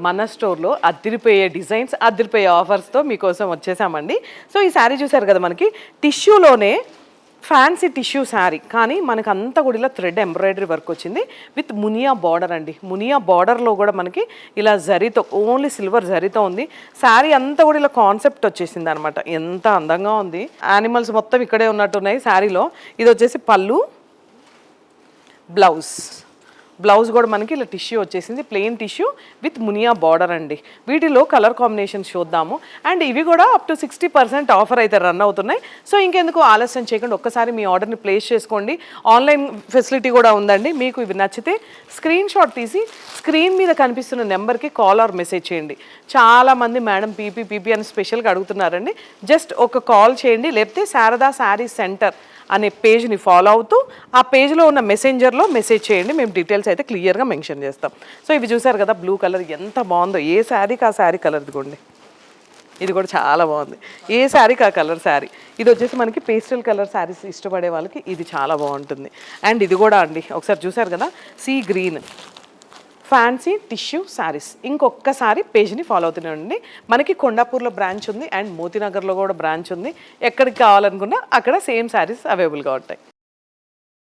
మన స్టోర్లో అదిరిపోయే డిజైన్స్, అదిరిపోయే ఆఫర్స్తో మీకోసం వచ్చేసామండి. సో ఈ శారీ చూసారు కదా, మనకి టిష్యూలోనే ఫ్యాన్సీ టిష్యూ శారీ, కానీ మనకు అంతా కూడా ఇలా థ్రెడ్ ఎంబ్రాయిడరీ వర్క్ వచ్చింది విత్ మునియా బార్డర్ అండి. మునియా బార్డర్లో కూడా మనకి ఇలా జరీతో, ఓన్లీ సిల్వర్ జరీతో ఉంది. శారీ అంతా కూడా ఇలా కాన్సెప్ట్ వచ్చేసింది అనమాట. ఎంత అందంగా ఉంది. యానిమల్స్ మొత్తం ఇక్కడే ఉన్నట్టున్నాయి శారీలో. ఇది వచ్చేసి పళ్ళు, బ్లౌజ్ కూడా మనకి ఇలా టిష్యూ వచ్చేసింది, plain tissue with Muniya border అండి. వీటిలో కలర్ కాంబినేషన్స్ చూద్దాము. అండ్ ఇవి కూడా అప్ టు 60% ఆఫర్ అయితే రన్ అవుతున్నాయి. సో ఇంకెందుకు ఆలస్యం చేయకుండా ఒక్కసారి మీ ఆర్డర్ని ప్లేస్ చేసుకోండి. ఆన్లైన్ ఫెసిలిటీ కూడా ఉందండి. మీకు ఇవి నచ్చితే స్క్రీన్ షాట్ తీసి స్క్రీన్ మీద కనిపిస్తున్న నెంబర్కి కాల్ ఆర్ మెసేజ్ చేయండి. చాలామంది మేడం పీపీ అని స్పెషల్గా అడుగుతున్నారండి. జస్ట్ ఒక కాల్ చేయండి, లేకపోతే శారదా శారీ సెంటర్ అనే పేజ్ని ఫాలో అవుతూ ఆ పేజ్లో ఉన్న మెసెంజర్లో మెసేజ్ చేయండి. మేము డీటెయిల్స్ అయితే క్లియర్గా మెన్షన్ చేస్తాం. సో ఇవి చూసారు కదా, బ్లూ కలర్ ఎంత బాగుందో. ఏ శారీకి ఆ శారీ కలర్ ఇదిగోండి. ఇది కూడా చాలా బాగుంది. ఏ శారీకి ఆ కలర్ శారీ. ఇది వచ్చేసి మనకి పేస్టల్ కలర్ శారీస్ ఇష్టపడే వాళ్ళకి ఇది చాలా బాగుంటుంది. అండ్ ఇది కూడా అండి, ఒకసారి చూసారు కదా, sea green fancy tissue saris. ఇంకొకసారి పేజ్ని ఫాలో అవుతూనే ఉండండి. మనకి కొండాపూర్లో బ్రాంచ్ ఉంది అండ్ మోతీనగర్లో కూడా బ్రాంచ్ ఉంది. ఎక్కడికి కావాలనుకున్నా అక్కడ సేమ్ శారీస్ అవైలబుల్గా ఉంటాయి.